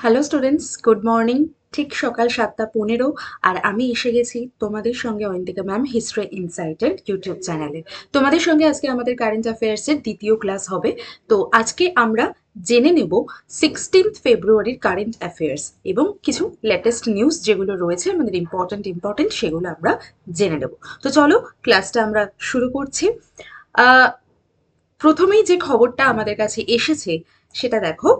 Hello students, good morning. ঠিক সকাল 7:15 আর আমি এসে গেছি তোমাদের সঙ্গে অয়ন্তিকা ম্যাম হিস্ট্রি ইনসাইটের ইউটিউব চ্যানেলে। তোমাদের সঙ্গে আজকে আমাদের কারেন্ট অ্যাফেয়ার্সের দ্বিতীয় ক্লাস হবে। তো আজকে আমরা জেনে নেব 16 ফেব্রুয়ারির কারেন্ট অ্যাফেয়ার্স এবং কিছু লেটেস্ট নিউজ যেগুলো রয়েছে আমাদের ইম্পর্টেন্ট সেগুলো আমরা জেনে নেব। তো চলো ক্লাসটা আমরা শুরু করছি। আহ, প্রথমেই যে খবরটা আমাদের কাছে এসেছে সেটা দেখো,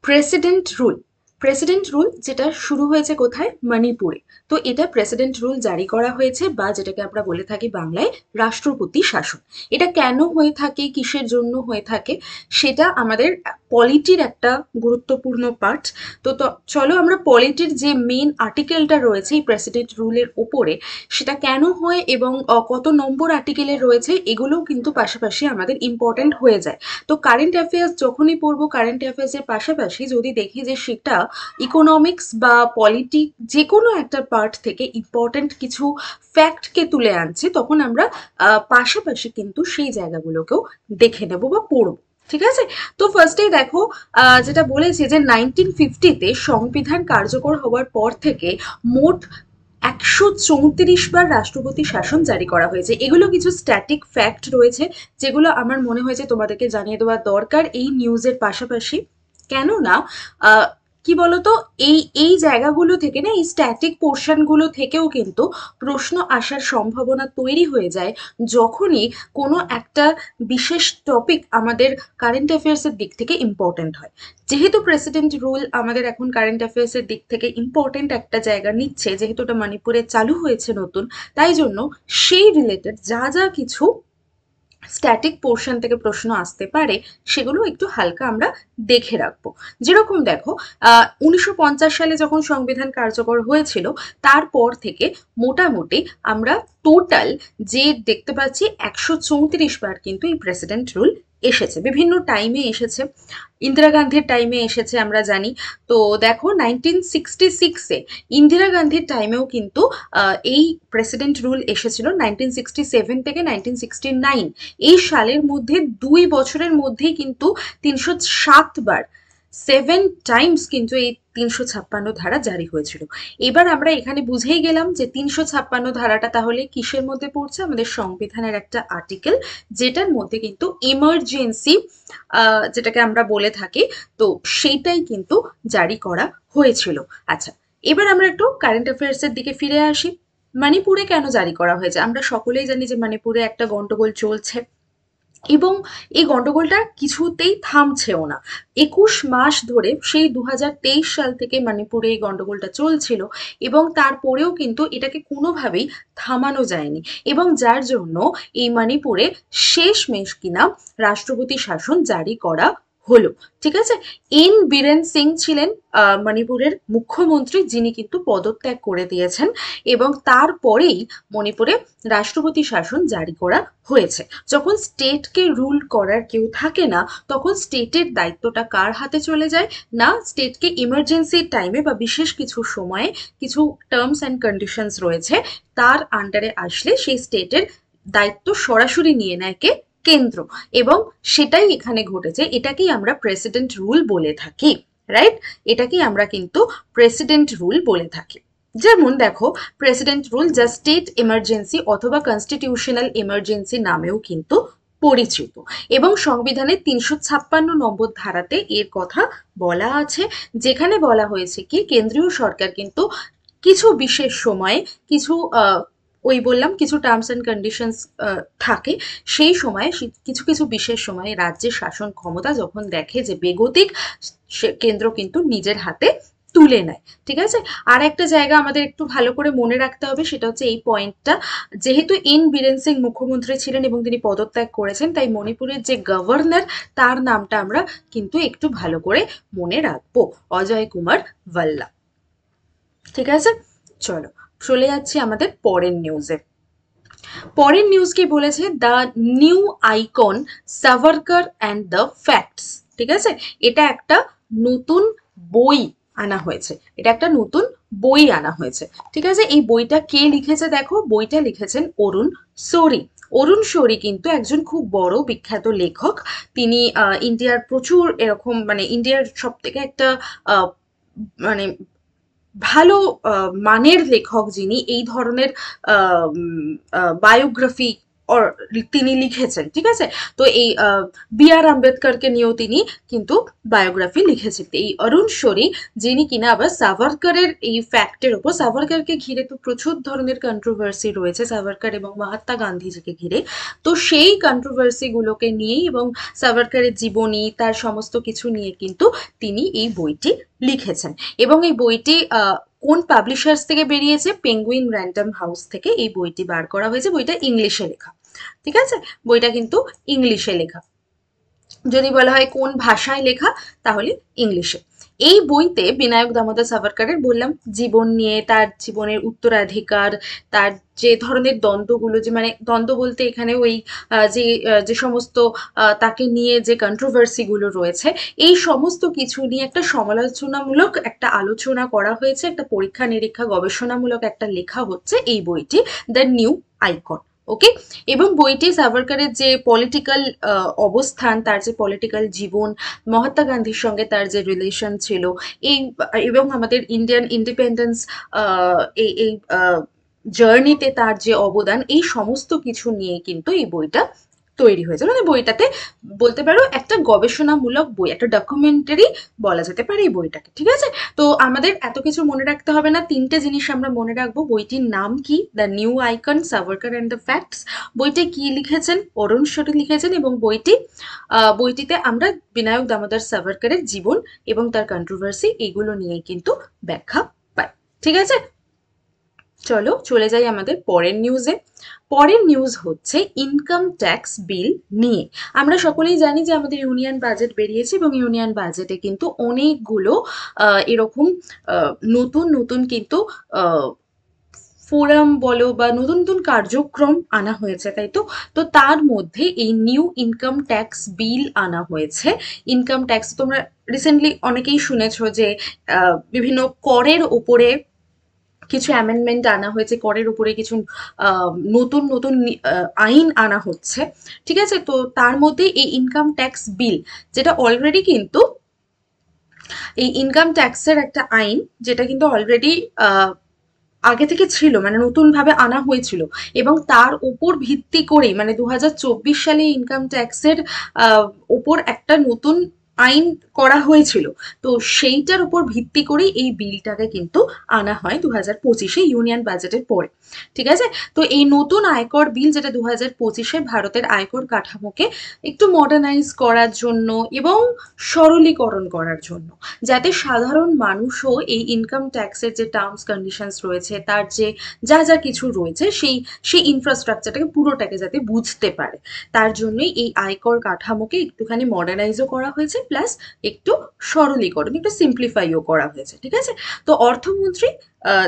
প্রেসিডেন্ট রুল যেটা শুরু হয়েছে কোথায়, মণিপুরে। তো এটা প্রেসিডেন্ট রুল জারি করা হয়েছে বা যেটাকে আমরা বলে থাকি বাংলায় রাষ্ট্রপতি শাসন। এটা কেন হয়ে থাকে, কিসের জন্য হয়ে থাকে, সেটা আমাদের পলিটির একটা গুরুত্বপূর্ণ পার্ট। তো চলো আমরা পলিটির যে মেন আর্টিকেলটা রয়েছে এই প্রেসিডেন্ট রুলের ওপরে, সেটা কেন হয় এবং কত নম্বর আর্টিকেলে রয়েছে, এগুলোও কিন্তু পাশাপাশি আমাদের ইম্পর্টেন্ট হয়ে যায়। তো কারেন্ট অ্যাফেয়ার্স যখনই পড়বো, কারেন্ট অ্যাফেয়ার্সের পাশাপাশি যদি দেখি যে সেটা ইকোনমিক্স বা পলিটিক যে কোনো একটা পার্ট থেকে ইম্পর্টেন্ট কিছু ফ্যাক্টকে তুলে আনছে, তখন আমরা পাশাপাশি কিন্তু সেই জায়গাগুলোকেও দেখে নেব বা পড়বো। ঠিক আছে। তো ফার্স্টেই দেখো, যেটা বলেছে যে 1950-তে সংবিধান কার্যকর হওয়ার পর থেকে মোট 134 বার রাষ্ট্রপতি শাসন জারি করা হয়েছে। এগুলো কিছু স্ট্যাটিক ফ্যাক্ট রয়েছে যেগুলো আমার মনে হয়েছে তোমাদেরকে জানিয়ে দেওয়া দরকার এই নিউজের পাশাপাশি। কেননা কি বলতো, এই এই জায়গাগুলো থেকে না, এই স্ট্যাটিক পোর্শনগুলো থেকেও কিন্তু প্রশ্ন আসার সম্ভাবনা তৈরি হয়ে যায় যখনই কোনো একটা বিশেষ টপিক আমাদের কারেন্ট অ্যাফেয়ার্সের দিক থেকে ইম্পর্টেন্ট হয়। যেহেতু প্রেসিডেন্ট রুল আমাদের এখন কারেন্ট অ্যাফেয়ার্সের দিক থেকে ইম্পর্টেন্ট একটা জায়গা নিচ্ছে, যেহেতু ওটা মণিপুরে চালু হয়েছে নতুন, তাই জন্য সেই রিলেটেড যা যা কিছু স্ট্যাটিক পোর্শন থেকে প্রশ্ন আসতে পারে সেগুলো একটু হালকা আমরা দেখে রাখবো। যেরকম দেখো, 1950 সালে যখন সংবিধান কার্যকর হয়েছিল তারপর থেকে মোটামুটি আমরা টোটাল যে দেখতে পাচ্ছি 134 বার কিন্তু এই প্রেসিডেন্ট রুল এসেছে, বিভিন্ন টাইমে এসেছে। ইন্দিরা গান্ধীর টাইমে এসেছে আমরা জানি। তো দেখো 1966-এ ইন্দিরা গান্ধীর টাইমেও কিন্তু এই প্রেসিডেন্ট রুল এসেছিল। 1967 থেকে 1969 এই সালের মধ্যে 2 বছরের মধ্যেই কিন্তু 307 বার, 7 টাইমস কিন্তু এই 356 ধারা জারি হয়েছিল। এবার আমরা এখানে বুঝেই গেলাম যে 356 ধারাটা তাহলে কিসের মধ্যে পড়ছে, আমাদের সংবিধানের একটা আর্টিকেল, যেটার মধ্যে কিন্তু ইমার্জেন্সি যেটাকে আমরা বলে থাকি, তো সেইটাই কিন্তু জারি করা হয়েছিল। আচ্ছা, এবার আমরা একটু কারেন্ট অ্যাফেয়ার্সের দিকে ফিরে আসি। মণিপুরে কেন জারি করা হয়েছে? আমরা সকলেই জানি যে মণিপুরে একটা গন্ডগোল চলছে এবং এই গন্ডগোলটা কিছুতেই থামছেও না। 21 মাস ধরে, সেই 2023 সাল থেকে মণিপুরে এই গন্ডগোলটা চলছিল এবং তারপরেও কিন্তু এটাকে কোনোভাবেই থামানো যায়নি, এবং যার জন্য এই মণিপুরে শেষমেশ কিনা রাষ্ট্রপতি শাসন জারি করা হলো। ঠিক আছে। এন বীরেন সিং ছিলেন মণিপুরের মুখ্যমন্ত্রী, যিনি কিন্তু পদত্যাগ করে দিয়েছেন এবং তারপরেই মণিপুরে রাষ্ট্রপতি শাসন জারি করা হয়েছে। যখন স্টেটকে রুল করার কেউ থাকে না, তখন স্টেটের দায়িত্বটা কার হাতে চলে যায় না, স্টেটকে ইমার্জেন্সির টাইমে বা বিশেষ কিছু সময়ে কিছু টার্মস অ্যান্ড কন্ডিশনস রয়েছে, তার আন্ডারে আসলে সেই স্টেটের দায়িত্ব সরাসরি নিয়ে নেয় কে, কেন্দ্র। এবং সেটাই এখানে ঘটেছে, এটাকেই আমরা প্রেসিডেন্ট রুল বলে থাকি। রাইট, এটাকেই আমরা কিন্তু প্রেসিডেন্ট রুল বলে থাকি। যেমন দেখো, প্রেসিডেন্ট রুল যা স্টেট এমার্জেন্সি অথবা কনস্টিটিউশনাল এমার্জেন্সি নামেও কিন্তু পরিচিত, এবং সংবিধানের 356 নম্বর ধারাতে এর কথা বলা আছে, যেখানে বলা হয়েছে কি কেন্দ্রীয় সরকার কিন্তু কিছু বিশেষ সময়ে কিছু ওই বললাম কিছু টার্মস অ্যান্ড কন্ডিশনস থাকে, সেই সময়ে কিছু কিছু বিশেষ সময়ে রাজ্যের শাসন ক্ষমতা যখন দেখে যে বেগতিক, কেন্দ্র কিন্তু নিজের হাতে তুলে নেয়। ঠিক আছে। আর একটা জায়গা আমাদের একটু ভালো করে মনে রাখতে হবে, সেটা হচ্ছে এই পয়েন্টটা, যেহেতু এন বীরেন সিং মুখ্যমন্ত্রী ছিলেন এবং তিনি পদত্যাগ করেছেন, তাই মণিপুরের যে গভর্নর, তার নামটা আমরা কিন্তু একটু ভালো করে মনে রাখবো, অজয় কুমার ভাল্লা। ঠিক আছে। চলো চলে যাচ্ছি আমাদের পরের নিউজে। পরের নিউজ কি বলেছে, the new icon Savarkar and the facts. ঠিক আছে। এটা একটা নতুন বই আনা হয়েছে, এটা একটা নতুন বই আনা হয়েছে। ঠিক আছে। এই বইটা কে লিখেছে দেখো, বইটা লিখেছেন অরুণ শৌরি। অরুণ শৌরি কিন্তু একজন খুব বড় বিখ্যাত লেখক। তিনি ইন্ডিয়ার প্রচুর এরকম মানে ইন্ডিয়ার সব থেকে একটা আহ, মানে ভালো মানের লেখক যিনি এই ধরনের বায়োগ্রাফি তিনি লিখেছেন, ঠিক আছে। তো এই বি আর আম্বেদকরকে নিয়েও তিনি কিন্তু বায়োগ্রাফি লিখেছেন। তো এই অরুণ শৌরি, যিনি কিনা আবার সাভারকরের এই ফ্যাক্টের ওপর, সাভারকরকে ঘিরে তো প্রচুর ধরনের কন্ট্রোভার্সি রয়েছে, সাভারকর এবং মহাত্মা গান্ধীজিকে ঘিরে। তো সেই কন্ট্রোভার্সি গুলোকে নিয়েই এবং সাভারকরের জীবনী, তার সমস্ত কিছু নিয়ে কিন্তু তিনি এই বইটি লিখেছেন। এবং এই বইটি কোন পাবলিশার্স থেকে বেরিয়েছে? পেঙ্গুইন র্যান্ডম হাউস থেকে এই বইটি বার করা হয়েছে। বইটা ইংলিশে লেখা, ঠিক আছে, বইটা কিন্তু ইংলিশে লেখা। যদি বলা হয় কোন ভাষায় লেখা, তাহলে ইংলিশে। এই বইতে বিনায়ক দামোদর সাভারকরের বললাম জীবন নিয়ে, তার জীবনের উত্তরাধিকার, তার যে ধরনের দ্বন্দ্বগুলো, যে মানে দ্বন্দ্ব বলতে এখানে ওই যে সমস্ত তাকে নিয়ে যে কন্ট্রোভার্সি গুলো রয়েছে, এই সমস্ত কিছু নিয়ে একটা সমালোচনামূলক একটা আলোচনা করা হয়েছে, একটা পরীক্ষা নিরীক্ষা গবেষণামূলক একটা লেখা হচ্ছে এই বইটি, দ্য নিউ আইকন। ওকে। এবং বইটি সাভারকরের যে পলিটিক্যাল অবস্থান, তার যে পলিটিক্যাল জীবন, মহাত্মা গান্ধীর সঙ্গে তার যে রিলেশন ছিল, এই এবং আমাদের ইন্ডিয়ান ইন্ডিপেন্ডেন্স এই এই জার্নিতে তার যে অবদান, এই সমস্ত কিছু নিয়ে কিন্তু এই বইটা তৈরি হয়েছে। মানে বইটাতে বলতে পারো একটা গবেষণামূলক বই, একটা ডকুমেন্টারি বলা যেতে পারে এই বইটাকে, ঠিক আছে। তো আমাদের এত কিছু মনে রাখতে হবে না, তিনটে জিনিস আমরা মনে রাখবো। বইটির নাম কি? The new icon, Savarkar and the facts. বইটি কি লিখেছেন? অরুণ শৌরি লিখেছেন। এবং বইটিতে আমরা বিনায়ক দামোদর সাভারকরের জীবন এবং তার কন্ট্রোভার্সি এগুলো নিয়ে কিন্তু ব্যাখ্যা পাই, ঠিক আছে। চলো চলে যাই আমাদের পরের নিউজে। পরের নিউজ হচ্ছে ইনকাম ট্যাক্স বিল নিয়ে। আমরা সকলেই জানি যে আমাদের ইউনিয়ন বাজেট বেরিয়েছে এবং ইউনিয়ন বাজেটে কিন্তু অনেকগুলো এরকম নতুন নতুন কিন্তু ফোরাম বলো বা নতুন নতুন কার্যক্রম আনা হয়েছে, তাই তো। তো তার মধ্যে এই নিউ ইনকাম ট্যাক্স বিল আনা হয়েছে। ইনকাম ট্যাক্স তোমরা রিসেন্টলি অনেকেই শুনেছো যে বিভিন্ন করের ওপরে কিছু অ্যামেন্ডমেন্ট আনা হয়েছে, করের উপরে কিছু নতুন নতুন আইন আনা হচ্ছে, ঠিক আছে। তো তার মধ্যে এই ইনকাম ট্যাক্স বিল, যেটা অলরেডি কিন্তু এই ইনকাম ট্যাক্সের একটা আইন, যেটা কিন্তু অলরেডি আগে থেকে ছিল, মানে নতুন ভাবে আনা হয়েছিল। এবং তার উপর ভিত্তি করেই মানে 2024 সালে ইনকাম ট্যাক্সের ওপর একটা নতুন আইন করা হয়েছিল। তো সেইটার উপর ভিত্তি করেই এই বিলটাকে কিন্তু আনা হয় 2025-এ ইউনিয়ন বাজেটের পরে, ঠিক আছে। তো এই নতুন আয়কর বিল, যেটা 2025-এ ভারতের আয়কর কাঠামোকে একটু মডার্নাইজ করার জন্য এবং সরলীকরণ করার জন্য, যাতে সাধারণ মানুষও এই ইনকাম ট্যাক্সের যে টার্মস কন্ডিশনস রয়েছে, তার যে যা যা কিছু রয়েছে, সেই ইনফ্রাস্ট্রাকচারটাকে পুরোটাকে যাতে বুঝতে পারে, তার জন্যই এই আয়কর কাঠামোকে একটুখানি মডার্নাইজও করা হয়েছে, প্লাস একটু সরলীকরণ, একটু সিম্পলিফাইও করা হয়েছে, ঠিক আছে। তো অর্থমন্ত্রী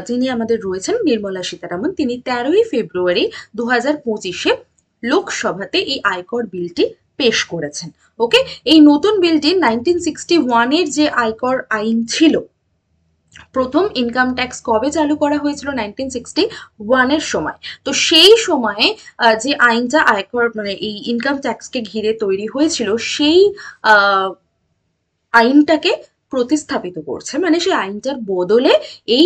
যিনি আমাদের রয়েছেন নির্মলা সীতারামন, তিনি 13ই ফেব্রুয়ারি 2025-এ লোকসভাতে এই আয়কর বিলটি পেশ করেছেন। ওকে। এই নতুন বিলটি 1961-এর যে আয়কর আইন ছিল, প্রথম ইনকাম ট্যাক্স কবে চালু করা হয়েছিল? 1961-এর সময়। তো সেই সময়ে যে আইনটা আয়কর মানে এই ইনকাম ট্যাক্সকে ঘিরে তৈরি হয়েছিল, সেই আইনটাকে প্রতিস্থাপিত করছে, মানে সেই আইনটার বদলে এই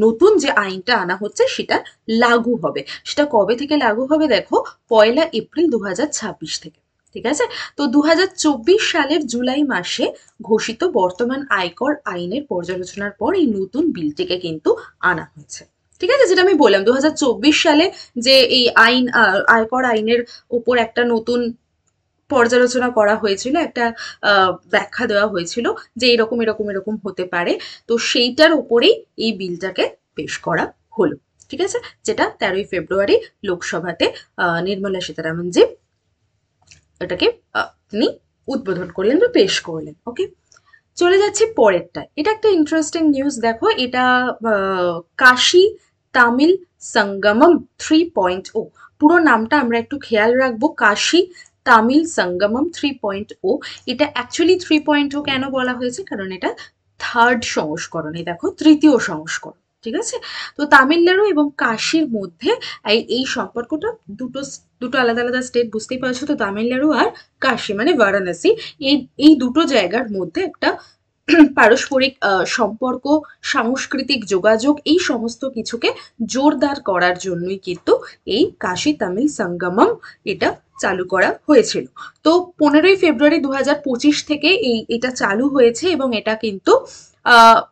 নতুন যে আইনটা আনা হচ্ছে সেটা লাগু হবে। সেটা কবে থেকে লাগু হবে? দেখো, 1 এপ্রিল 2026 থেকে, ঠিক আছে। তো 2024 সালের জুলাই মাসে ঘোষিত বর্তমান আয়কর আইনের পর্যালোচনার পর এই নতুন বিলটিকে কিন্তু আনা হয়েছে, ঠিক আছে। যেটা আমি বললাম 2024 সালে যে এই আইন আয়কর আইনের উপর একটা নতুন পর্যালোচনা করা হয়েছিল, একটা ব্যাখ্যা দেওয়া হয়েছিল যে এরকম এরকম এরকম হতে পারে। তো সেইটার উপরেই এই বিলটাকে পেশ করা হলো, ঠিক আছে। যেটা 13ই ফেব্রুয়ারি লোকসভাতে নির্মলা সীতারামন জি এটাকে তিনি উদ্বোধন করলেন বা পেশ করলেন। ওকে। চলে যাচ্ছি পরেরটায়। এটা একটা ইন্টারেস্টিং নিউজ। দেখো, এটা কাশী তামিল সঙ্গমম 3.0। পুরো নামটা আমরা একটু খেয়াল রাখবো, কাশী তামিল সঙ্গমম 3.0। এটা অ্যাকচুয়ালি 3.0 কেন বলা হয়েছে? কারণ এটা থার্ড সংস্করণ, এই দেখো তৃতীয় সংস্করণ, ঠিক আছে? তো তামিলনাড়ু এবং কাশীর মধ্যে এই সম্পর্কটা দুটো দুটো আলাদা আলাদা স্টেট, বুঝতেই পারছো তো, তামিলনাড়ু আর কাশী মানে বারাণসী, এই এই দুটো জায়গার মধ্যে একটা পারস্পরিক সম্পর্ক, সাংস্কৃতিক যোগাযোগ, এই সমস্ত কিছুকে জোরদার করার জন্যই কিন্তু এই কাশী তামিল সঙ্গমম এটা চালু করা হয়েছিল। তো 15ই ফেব্রুয়ারি 2025 থেকে এটা চালু হয়েছে এবং এটা কিন্তু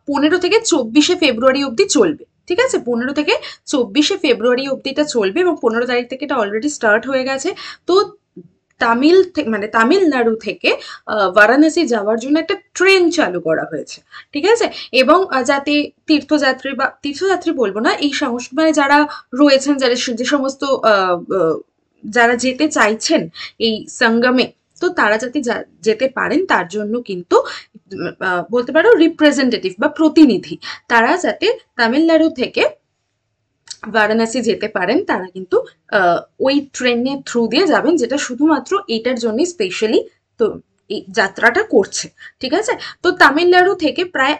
15 থেকে 24 ফেব্রুয়ারি অবধি চলবে। ঠিক আছে, 15 থেকে 24 ফেব্রুয়ারি অবধি এটা চলবে এবং 15 তারিখ থেকে এটা অলরেডি স্টার্ট হয়ে গেছে। তো মানে তামিলনাড়ু থেকে বারাণসী যাওয়ার জন্য একটা ট্রেন চালু করা হয়েছে। ঠিক আছে, এবং যাতে তীর্থযাত্রী বলবো না, এই মানে যারা রয়েছেন, যারা যে সমস্ত যারা যেতে চাইছেন এই সঙ্গমে, তো তারা যাতে যেতে পারেন তার জন্য কিন্তু বলতে পারো রিপ্রেজেন্টেটিভ বা প্রতিনিধি, তারা যাতে তামিলনাড়ু থেকে বারাণসী যেতে পারেন, তারা কিন্তু ওই ট্রেনের থ্রু দিয়ে যাবেন, যেটা শুধুমাত্র এটার জন্য স্পেশালি তো এই যাত্রাটা করছে। ঠিক আছে, তো তামিলনাড়ু থেকে প্রায়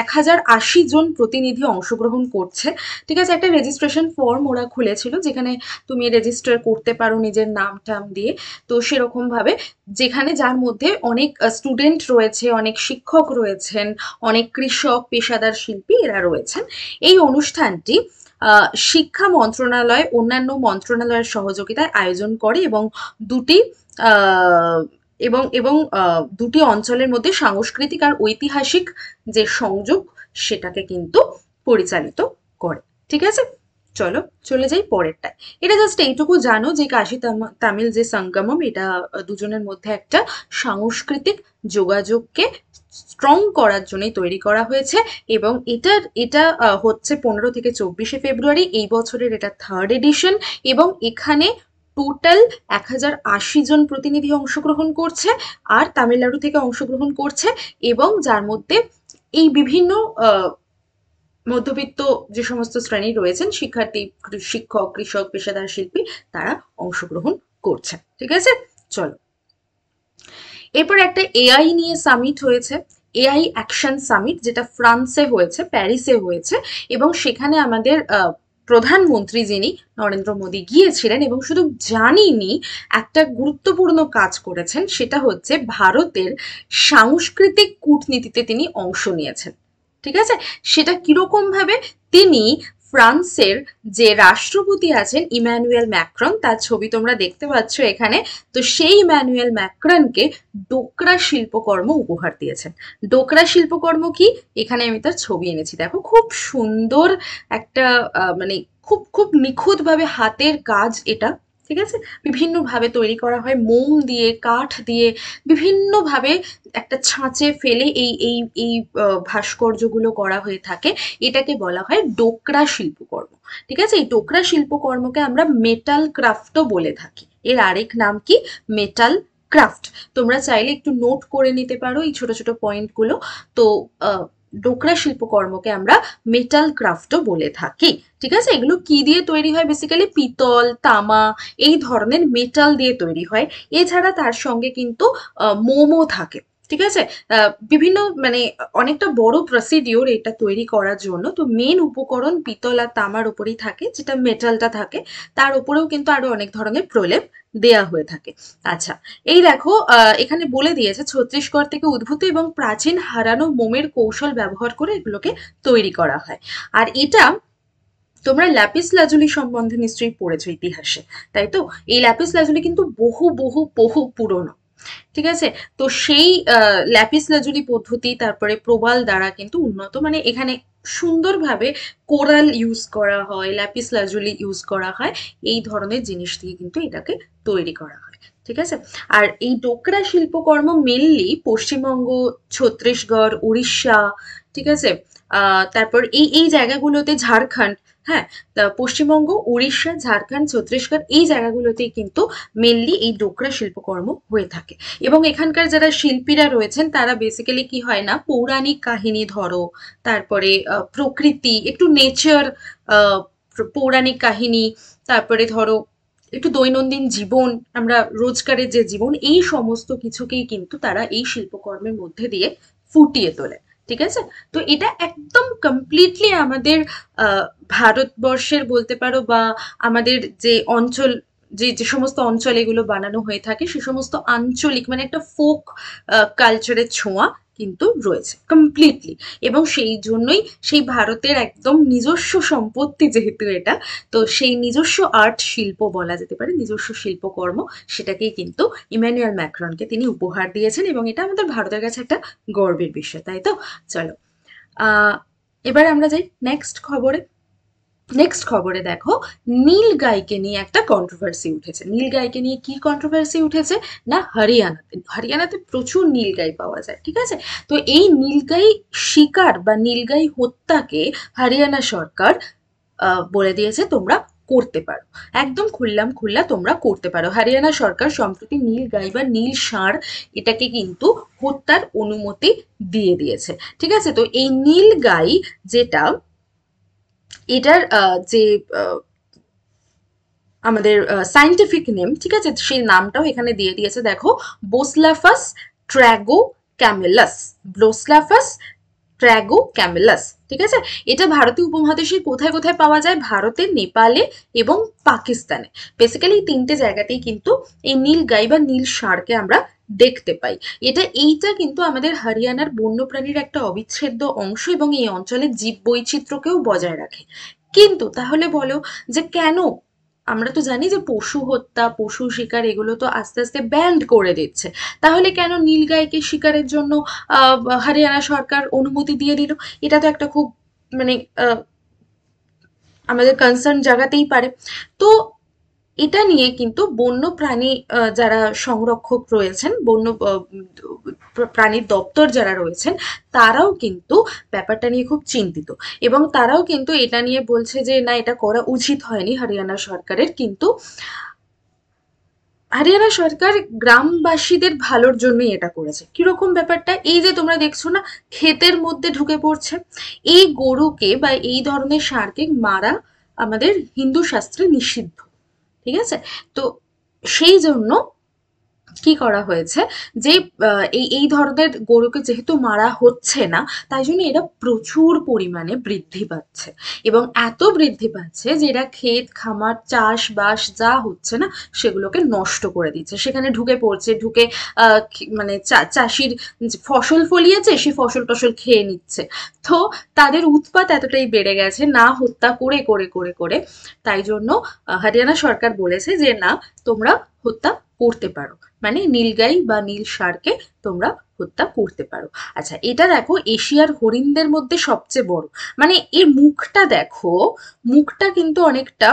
1080 জন প্রতিনিধি অংশগ্রহণ করছে। ঠিক আছে, একটা রেজিস্ট্রেশন ফর্ম ওরা খুলেছিল যেখানে তুমি রেজিস্টার করতে পারো নিজের নাম টাম দিয়ে। তো সেরকম ভাবে, যেখানে যার মধ্যে অনেক স্টুডেন্ট রয়েছে, অনেক শিক্ষক রয়েছেন, অনেক কৃষক, পেশাদার শিল্পী এরা রয়েছেন। এই অনুষ্ঠানটি শিক্ষা মন্ত্রণালয় অন্যান্য মন্ত্রণালয়ের সহযোগিতায় আয়োজন করে এবং দুটি দুটি অঞ্চলের মধ্যে সাংস্কৃতিক আর ঐতিহাসিক যে সংযোগ সেটাকে কিন্তু পরিচালিত করে। ঠিক আছে, চলো চলে যাই পরেরটায়। এটা জাস্ট এইটুকু জানো যে কাশী তামিল যে সঙ্গমম, এটা দুজনের মধ্যে একটা সাংস্কৃতিক যোগাযোগকে স্ট্রং করার জন্যই তৈরি করা হয়েছে এবং এটা হচ্ছে 15 থেকে 24 ফেব্রুয়ারি, এই বছরের এটা 3rd এডিশন এবং এখানে টোটাল 1080 জন প্রতিনিধি অংশগ্রহণ করছে আর তামিলনাড়ু থেকে অংশগ্রহণ করছে, এবং যার মধ্যে এই বিভিন্ন মধ্যবিত্ত যে সমস্ত শ্রেণী রয়েছেন, শিক্ষার্থী, শিক্ষক, কৃষক, পেশাদার শিল্পী, তারা অংশগ্রহণ করছে। ঠিক আছে, চলো এরপর একটা এআই নিয়ে সামিট হয়েছে, এআই অ্যাকশন সামিট, যেটা ফ্রান্সে হয়েছে, প্যারিসে হয়েছে, এবং সেখানে আমাদের প্রধানমন্ত্রী যিনি নরেন্দ্র মোদী গিয়েছিলেন এবং শুধু জানিনি, একটা গুরুত্বপূর্ণ কাজ করেছেন, সেটা হচ্ছে ভারতের সাংস্কৃতিক কূটনীতিতে তিনি অংশ নিয়েছেন। ঠিক আছে, সেটা কিরকম ভাবে, তিনি ফ্রান্সের যে রাষ্ট্রপতি আছেন ইম্যানুয়েল ম্যাক্রন, তার ছবি তোমরা দেখতে পাচ্ছ এখানে, তো সেই ইম্যানুয়েল ম্যাক্রনকে ডোকরা শিল্পকর্ম উপহার দিয়েছেন। ডোকরা শিল্পকর্ম কি, এখানে আমি তার ছবি এনেছি, দেখো খুব সুন্দর একটা মানে খুব খুব নিখুঁতভাবে হাতের কাজ এটা। ঠিক আছে, বিভিন্নভাবে তৈরি করা হয়, মোম দিয়ে, কাঠ দিয়ে, বিভিন্নভাবে একটা ছাঁচে ফেলে এই এই এই ভাস্কর্যগুলো করা হয়ে থাকে। এটাকে বলা হয় ডোকরা শিল্পকর্ম। ঠিক আছে, এই ডোকরা শিল্পকর্মকে আমরা মেটাল ক্রাফটও বলে থাকি। এর আরেক নাম কি, মেটাল ক্রাফট। তোমরা চাইলে একটু নোট করে নিতে পারো এই ছোট ছোট পয়েন্টগুলো। তো ডোকরা শিল্পকর্মকে আমরা মেটাল ক্রাফটও বলে থাকি। ঠিক আছে, এগুলো কি দিয়ে তৈরি হয়, বেসিক্যালি পিতল, তামা, এই ধরনের মেটাল দিয়ে তৈরি হয়। এছাড়া তার সঙ্গে কিন্তু মোমও থাকে। ঠিক আছে, বিভিন্ন মানে অনেকটা বড় প্রসিডিওর এটা তৈরি করার জন্য। তো মেন উপকরণ পিতল আর তামার উপরেই থাকে, যেটা মেটালটা থাকে, তার উপরেও কিন্তু আরো অনেক ধরনের প্রলেপ দেয়া হয়ে থাকে। আচ্ছা, এই দেখো এখানে বলে দিয়েছে ছত্তিশগড় থেকে উদ্ভূত এবং প্রাচীন হারানো মোমের কৌশল ব্যবহার করে এগুলোকে তৈরি করা হয়। আর এটা তোমরা ল্যাপিস লাজুলি সম্বন্ধে নিশ্চয়ই পড়েছো ইতিহাসে, তাই তো? এই ল্যাপিস লাজুলি কিন্তু বহু বহু বহু পুরনো। ঠিক আছে, তো সেই ল্যাপিস লাজুলি পদ্ধতি, তারপরে প্রবাল দ্বারা কিন্তু উন্নত, মানে এখানে সুন্দরভাবে কোরাল ইউজ করা হয়, ল্যাপিস লাজুলি ইউজ করা হয়, এই ধরনের জিনিস দিয়ে কিন্তু এটাকে তৈরি করা হয়। ঠিক আছে, আর এই ডোকরা শিল্পকর্ম মেনলি পশ্চিমবঙ্গ, ছত্তিশগড়, উড়িষ্যা, ঠিক আছে, তারপর এই এই জায়গাগুলোতে, ঝাড়খণ্ড, হ্যাঁ, পশ্চিমবঙ্গ, উড়িষ্যা, ঝাড়খণ্ড, ছত্তিশগড়, এই জায়গাগুলোতেই কিন্তু মেনলি এই ডোকরা শিল্পকর্ম হয়ে থাকে। এবং এখানকার যারা শিল্পীরা রয়েছেন তারা বেসিক্যালি কি হয় না, পৌরাণিক কাহিনী ধরো, তারপরে প্রকৃতি, একটু নেচার, পৌরাণিক কাহিনী, তারপরে ধরো একটু দৈনন্দিন জীবন, আমরা রোজকারের যে জীবন, এই সমস্ত কিছুকেই কিন্তু তারা এই শিল্পকর্মের মধ্যে দিয়ে ফুটিয়ে তোলে। ঠিক আছে? তো এটা একদম কমপ্লিটলি আমাদের ভারতবর্ষের বলতে পারো, বা আমাদের যে অঞ্চল, যে যে সমস্ত অঞ্চল এগুলো বানানো হয়ে থাকে, সে সমস্ত আঞ্চলিক মানে একটা ফোক কালচারের ছোঁয়া কিন্তু রয়েছে কমপ্লিটলি। এবং সেই জন্যই সেই ভারতের একদম নিজস্ব সম্পত্তি যেহেতু এটা, তো সেই নিজস্ব আর্ট শিল্প বলা যেতে পারে, নিজস্ব শিল্পকর্ম, সেটাকেই কিন্তু ইমানুয়েল ম্যাক্রনকে তিনি উপহার দিয়েছেন, এবং এটা আমাদের ভারতের কাছে একটা গর্বের বিষয়, তাই তো? চলো, আহ এবার আমরা যাই নেক্সট খবরে। নেক্সট খবরে দেখো, নীল গাইকে নিয়ে একটা কন্ট্রোভার্সি উঠেছে। নীল গাইকে নিয়ে কি কন্ট্রোভার্সি উঠেছে? না, হরিয়ানাতে, হরিয়ানাতে প্রচুর নীলগাই পাওয়া যায়, ঠিক আছে? তো এই নীলগাই শিকার বা নীলগাই হত্যাকে হরিয়ানা সরকার বলে দিয়েছে তোমরা করতে পারো, একদম খুললাম খুল্লা তোমরা করতে পারো। হরিয়ানা সরকার সম্প্রতি নীল গাই বা নীল ষাঁড় এটাকে কিন্তু হত্যার অনুমতি দিয়ে দিয়েছে, ঠিক আছে? তো এই নীল গাই যেটা, এটার যে আমাদের সায়েন্টিফিক নেম, ঠিক আছে, সেই নামটাও এখানে দিয়ে দিয়েছে, দেখো, বোসলাফাস ট্র্যাগো ক্যামেলাস। বোসলাফাস ট্র্যাগো ক্যামেলাস, ঠিক আছে? এটা ভারতীয় উপমহাদেশে কোথায় কোথায় পাওয়া যায়? ভারতে, নেপালে এবং পাকিস্তানে। বেসিক্যালি এই তিনটে জায়গাতেই কিন্তু এই নীল গাই বা নীল ষাঁড়কে আমরা দেখতে পাই। এইটা কিন্তু আমাদের হরিয়ানার বন্যপ্রাণীর একটা অবিচ্ছেদ্য অংশ, এবং এই অঞ্চলের জীব বৈচিত্র্যকেও বজায় রাখে। কিন্তু তাহলে বলো যে কেন? আমরা তো জানি যে পশু হত্যা, পশু শিকার এগুলো তো আস্তে আস্তে ব্যান্ড করে দিচ্ছে, তাহলে কেন নীলগাইকে শিকারের জন্য হরিয়ানা সরকার অনুমতি দিয়ে দিল? এটা তো একটা খুব মানে আমাদের কনসার্ন জাগাতেই পারে। তো এটা নিয়ে কিন্তু বন্য প্রাণী যারা সংরক্ষক রয়েছেন, বন্য প্রাণীর দপ্তর যারা রয়েছেন, তারাও কিন্তু ব্যাপারটা নিয়ে খুব চিন্তিত, এবং তারাও কিন্তু এটা নিয়ে বলছে যে না, এটা করা উচিত হয়নি হরিয়ানা সরকারের। কিন্তু হরিয়ানা সরকার গ্রামবাসীদের ভালোর জন্যই এটা করেছে। কিরকম ব্যাপারটা? এই যে তোমরা দেখছো না, ক্ষেতের মধ্যে ঢুকে পড়ছে, এই গরুকে বা এই ধরনের ষাঁড়কে মারা আমাদের হিন্দু শাস্ত্রে নিষিদ্ধ, ঠিক আছে? তো সেই জন্য কি করা হয়েছে, যে এই এই ধরনের গরুকে যেহেতু মারা হচ্ছে না, তাই জন্য এরা প্রচুর পরিমাণে বৃদ্ধি পাচ্ছে, এবং এত বৃদ্ধি পাচ্ছে যে এরা ক্ষেত খামার চাষবাস যা হচ্ছে না সেগুলোকে নষ্ট করে দিচ্ছে, সেখানে ঢুকে পড়ছে, ঢুকে মানে চাষির যে ফসল ফলিয়েছে সেই ফসল টসল খেয়ে নিচ্ছে। তো তাদের উৎপাত এতটাই বেড়ে গেছে না হত্যা করে করে করে করে, তাই জন্য হরিয়ানা সরকার বলেছে যে না, তোমরা হত্যা করতে পারো, মানে নীলগাই বা নীল ষাঁড়কে তোমরা হত্যা করতে পারো। আচ্ছা, এটা দেখো, এশিয়ার হরিণদের মধ্যে সবচেয়ে বড়, মানে এর মুখটা দেখো, মুখটা কিন্তু অনেকটা,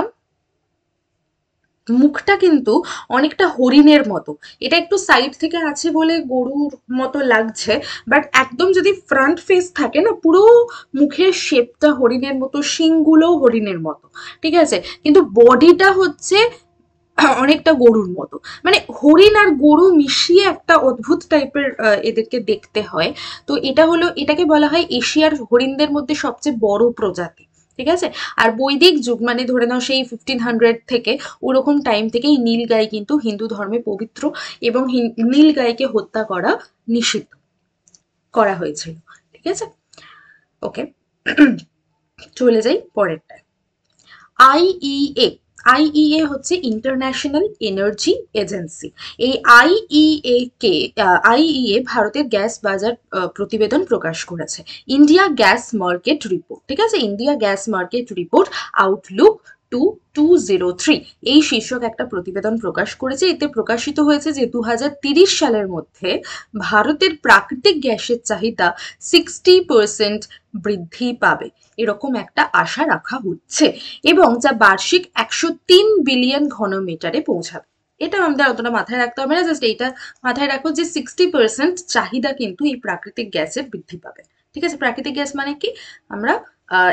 মুখটা কিন্তু অনেকটা হরিণের মতো। এটা একটু সাইড থেকে আছে বলে গরুর মতো লাগছে, বাট একদম যদি ফ্রন্ট ফেস থাকে না, পুরো মুখের শেপটা হরিণের মতো, শিংগুলোও হরিণের মতো, ঠিক আছে? কিন্তু বডিটা হচ্ছে অনেকটা গরুর মতো, মানে হরিণ আর গরু মিশিয়ে একটা অদ্ভুত টাইপের এদেরকে দেখতে হয়। তো এটা হলো, এটাকে বলা হয় এশিয়ার হরিণদের মধ্যে সবচেয়ে বড় প্রজাতি, ঠিক আছে? আর বৈদিক যুগ মানে ধরে নাও সেই 1500 থেকে, ওরকম টাইম থেকেই নীল গাই কিন্তু হিন্দু ধর্মে পবিত্র, এবং নীল গাইকে হত্যা করা নিষিদ্ধ করা হয়েছিল, ঠিক আছে? ওকে, চলে যাই পরেরটায়। আইইএ, আইইএ হচ্ছে ইন্টারন্যাশনাল এনার্জি এজেন্সি। এই আইইএ কে, আইইএ ভারতের গ্যাস বাজার প্রতিবেদন প্রকাশ করেছে, ইন্ডিয়া গ্যাস মার্কেট রিপোর্ট, ঠিক আছে? India gas market report Outlook 2023 এই শীর্ষক একটা প্রতিবেদন প্রকাশ করেছে। এতে প্রকাশিত হয়েছে যে 2030 সালের মধ্যে ভারতের প্রাকৃতিক গ্যাসের চাহিদা 60% বৃদ্ধি পাবে, এরকম একটা আশা রাখা হচ্ছে, এবং যা বার্ষিক 103 বিলিয়ন ঘনমিটারে পৌঁছাবে। এটা আমাদের অতটা মাথায় রাখতে হবে না, জাস্ট এইটা মাথায় রাখো যে 60% চাহিদা কিন্তু এই প্রাকৃতিক গ্যাসের বৃদ্ধি পাবে, ঠিক আছে? প্রাকৃতিক গ্যাস মানে কি? আমরা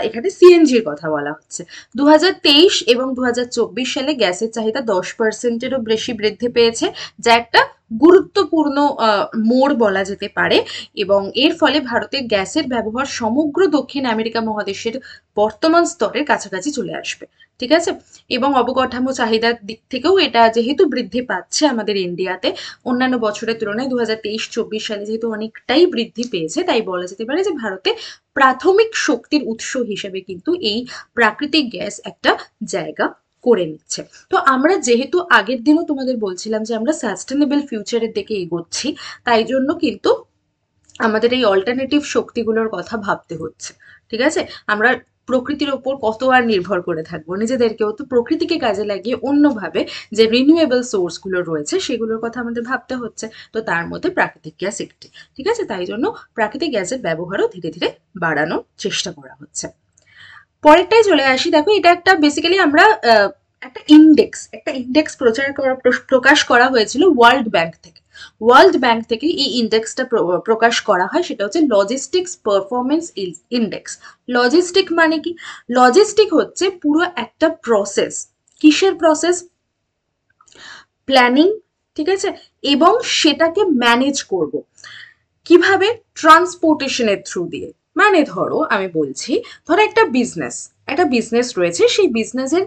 এখানে সিএনজির কথা বলা হচ্ছে। 2023 এবং 2024 সালে গ্যাসের চাহিদা 10%-এরও বেশি বৃদ্ধি পেয়েছে, যা একটা গুরুত্বপূর্ণ মোড় বলা যেতে পারে, এবং এর ফলে ভারতের গ্যাসের ব্যবহার সমগ্র দক্ষিণ আমেরিকা মহাদেশের বর্তমান স্তরের কাছাকাছি চলে আসবে। ঠিক আছে? এবং অবকাঠামো চাহিদার দিক থেকেও এটা যেহেতু বৃদ্ধি পাচ্ছে আমাদের ইন্ডিয়াতে, অন্যান্য বছরের তুলনায় 2023-24 সালে যেহেতু অনেকটাই বৃদ্ধি পেয়েছে, তাই বলা যেতে পারে যে ভারতে প্রাথমিক শক্তির উৎস হিসেবে কিন্তু এই প্রাকৃতিক গ্যাস একটা জায়গা করে নিচ্ছে। তো আমরা যেহেতু আগের দিনও তোমাদের বলছিলাম যে আমরা সাস্টেনেবল ফিউচারের দিকে এগোচ্ছি, তাই জন্য কিন্তু আমাদের এই অল্টারনেটিভ শক্তিগুলোর কথা ভাবতে হচ্ছে। ঠিক আছে? আমরা প্রকৃতির ওপর কত আর নির্ভর করে থাকবো, নিজেদেরকেও তো প্রকৃতিকে কাজে লাগিয়ে অন্যভাবে যে রিনিউয়েবল সোর্স গুলো রয়েছে সেগুলোর কথা আমাদের ভাবতে হচ্ছে। তো তার মধ্যে প্রাকৃতিক গ্যাস একটি। ঠিক আছে? তাই জন্য প্রাকৃতিক গ্যাসের ব্যবহারও ধীরে ধীরে বাড়ানোর চেষ্টা করা হচ্ছে। পরেরটাই চলে আসি। দেখো, এটা একটা বেসিক্যালি আমরা একটা ইন্ডেক্স প্রকাশ করা হয়েছিল ওয়ার্ল্ড ব্যাংক থেকে। ওয়ার্ল্ড ব্যাংক থেকে এই ইন্ডেক্সটা প্রকাশ করা হয়, সেটা হচ্ছে লজিস্টিক্স পারফরমেন্স ইন্ডেক্স। লজিস্টিক মানে কি? লজিস্টিক হচ্ছে পুরো একটা প্রসেস। কিসের প্রসেস? প্ল্যানিং। ঠিক আছে? এবং সেটাকে ম্যানেজ করব কিভাবে? ট্রান্সপোর্টেশনের থ্রু দিয়ে। মানে ধরো আমি বলছি, ধরো একটা বিজনেস রয়েছে, সেই বিজনেসের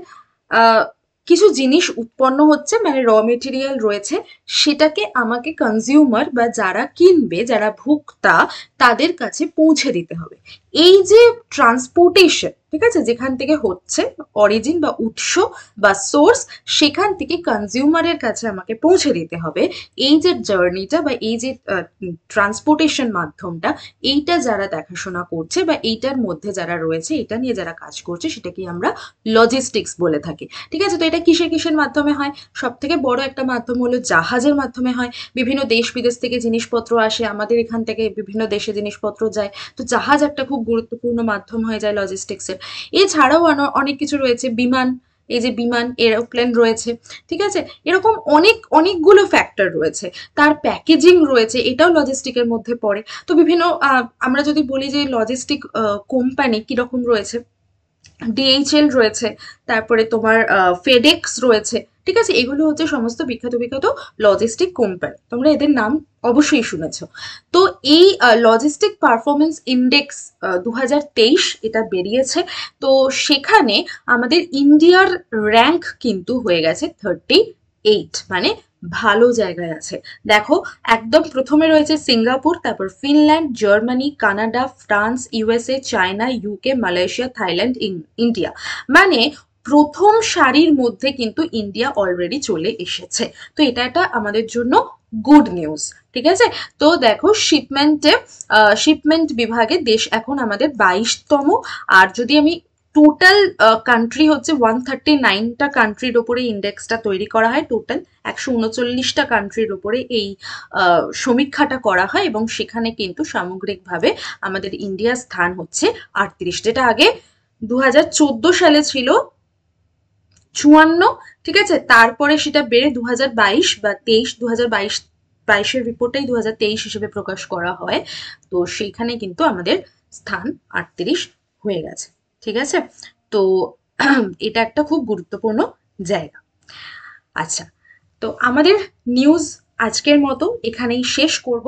কিছু জিনিস উৎপন্ন হচ্ছে, মানে র মেটেরিয়াল রয়েছে, সেটাকে আমাকে কনজিউমার বা যারা কিনবে, যারা ভোক্তা, তাদের কাছে পৌঁছে দিতে হবে। এই যে ট্রান্সপোর্টেশন, ঠিক আছে, যেখান থেকে হচ্ছে অরিজিন বা উৎস বা সোর্স, সেখান থেকে কনজিউমারের কাছে আমাকে পৌঁছে দিতে হবে। এই যে জার্নিটা বা এই যে ট্রান্সপোর্টেশন মাধ্যমটা, এইটা যারা দেখাশোনা করছে বা এইটার মধ্যে যারা রয়েছে, এটা নিয়ে যারা কাজ করছে, সেটাকে আমরা লজিস্টিক্স বলে থাকি। ঠিক আছে? তো এটা কিসের কিসের মাধ্যমে হয়? সব থেকে বড় একটা মাধ্যম হলো জাহাজের মাধ্যমে হয়। বিভিন্ন দেশ বিদেশ থেকে জিনিসপত্র আসে, আমাদের এখান থেকে বিভিন্ন দেশে জিনিসপত্র যায়, তো জাহাজ একটা খুব গুরুত্বপূর্ণ মাধ্যম হয়ে যায় লজিস্টিক্সের। এছাড়াও অনেক কিছু রয়েছে, বিমান, এই যে বিমান, এরোপ্লেন রয়েছে। ঠিক আছে? এরকম অনেকগুলো ফ্যাক্টর রয়েছে। তার প্যাকেজিং রয়েছে, এটাও লজিস্টিকের মধ্যে পড়ে। তো বিভিন্ন আমরা যদি বলি যে লজিস্টিক কোম্পানি কিরকম রয়েছে, ডিএইচএল রয়েছে, তারপরে তোমার ফেডেক্স রয়েছে। ঠিক আছে? এগুলো হচ্ছে সমস্ত বিখ্যাত বিখ্যাত লজিস্টিক কোম্পানি, তোমরা এদের নাম অবশ্যই শুনেছ। তো এই লজিস্টিক পারফরমেন্স ইন্ডেক্স 2023 এটা বেরিয়েছে। তো সেখানে আমাদের ইন্ডিয়ার র্যাঙ্ক কিন্তু হয়ে গেছে 38, মানে ভালো জায়গায় আছে। দেখো, একদম প্রথমে রয়েছে সিঙ্গাপুর, তারপর Finland, Germany, Canada, France, USA, China, UK, Malaysia, Thailand, India. মানে প্রথম সারির মধ্যে কিন্তু ইন্ডিয়া অলরেডি চলে এসেছে। তো এটা একটা আমাদের জন্য গুড নিউজ। ঠিক আছে? তো দেখো, শিপমেন্ট বিভাগে দেশ এখন আমাদের 22তম। আর যদি আমি টোটাল কান্ট্রি হচ্ছে 139টা কান্ট্রির ওপরে ইন্ডেক্সটা তৈরি করা হয়, টোটাল 139টা কান্ট্রির ওপরে এই সমীক্ষাটা করা হয়, এবং সেখানে কিন্তু সামগ্রিকভাবে আমাদের ইন্ডিয়ার স্থান হচ্ছে 38, যেটা আগে 2014 সালে ছিল 54। ঠিক আছে? তারপরে সেটা বেড়ে 2022 বা 23, 2022-23 রিপোর্টেই 2023 হিসেবে প্রকাশ করা হয়। তো সেইখানে কিন্তু আমাদের স্থান 38 হয়ে গেছে। ঠিক আছে? তো এটা একটা খুব গুরুত্বপূর্ণ জায়গা। আচ্ছা, তো আমাদের নিউজ আজকের মতো এখানেই শেষ করব।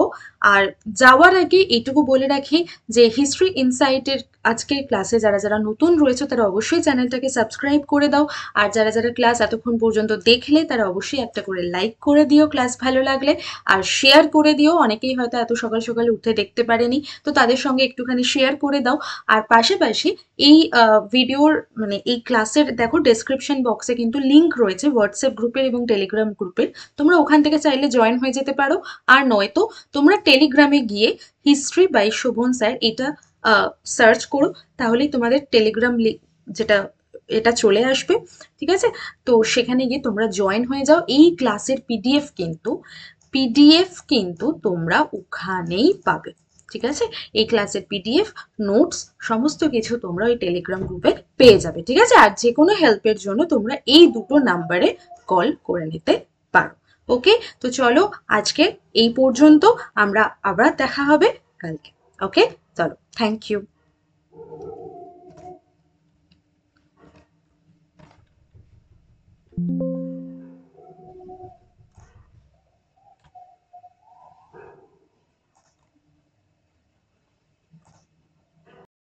আর যাওয়ার আগে এইটুকু বলে রাখি যে হিস্ট্রি ইনসাইটের আজকের ক্লাসে যারা যারা নতুন রয়েছে তারা অবশ্যই চ্যানেলটাকে সাবস্ক্রাইব করে দাও। আর যারা যারা ক্লাস এতক্ষণ পর্যন্ত দেখলে তারা অবশ্যই একটা করে লাইক করে দিও ক্লাস ভালো লাগলে, আর শেয়ার করে দিও। অনেকেই হয়তো এত সকাল সকাল উঠে দেখতে পারেনি, তো তাদের সঙ্গে একটুখানি শেয়ার করে দাও। আর পাশাপাশি এই ভিডিওর মানে এই ক্লাসের দেখো ডেসক্রিপশন বক্সে কিন্তু লিঙ্ক রয়েছে হোয়াটসঅ্যাপ গ্রুপের এবং টেলিগ্রাম গ্রুপের, তোমরা ওখান থেকে চাইলে জয়েন হয়ে যেতে পারো। আর নয়তো তোমরা টেলিগ্রামে গিয়ে হিস্ট্রি বাই শোভন স্যার এটা সার্চ করো, তাহলেই তোমাদের টেলিগ্রাম যেটা এটা চলে আসবে। ঠিক আছে? তো সেখানে গিয়ে তোমরা জয়েন হয়ে যাও। এই ক্লাসের পিডিএফ কিন্তু তোমরা ওখানেই পাবে। ঠিক আছে? এই ক্লাসের পিডিএফ, নোটস, সমস্ত কিছু তোমরা ওই টেলিগ্রাম গ্রুপে পেয়ে যাবে। ঠিক আছে? আর যে কোনো হেল্পের জন্য তোমরা এই দুটো নাম্বারে কল করে নিতে পারো। ওকে? তো চলো, আজকে এই পর্যন্ত। আমরা আবার দেখা হবে কালকে। ওকে? চলো, থ্যাংক ইউ।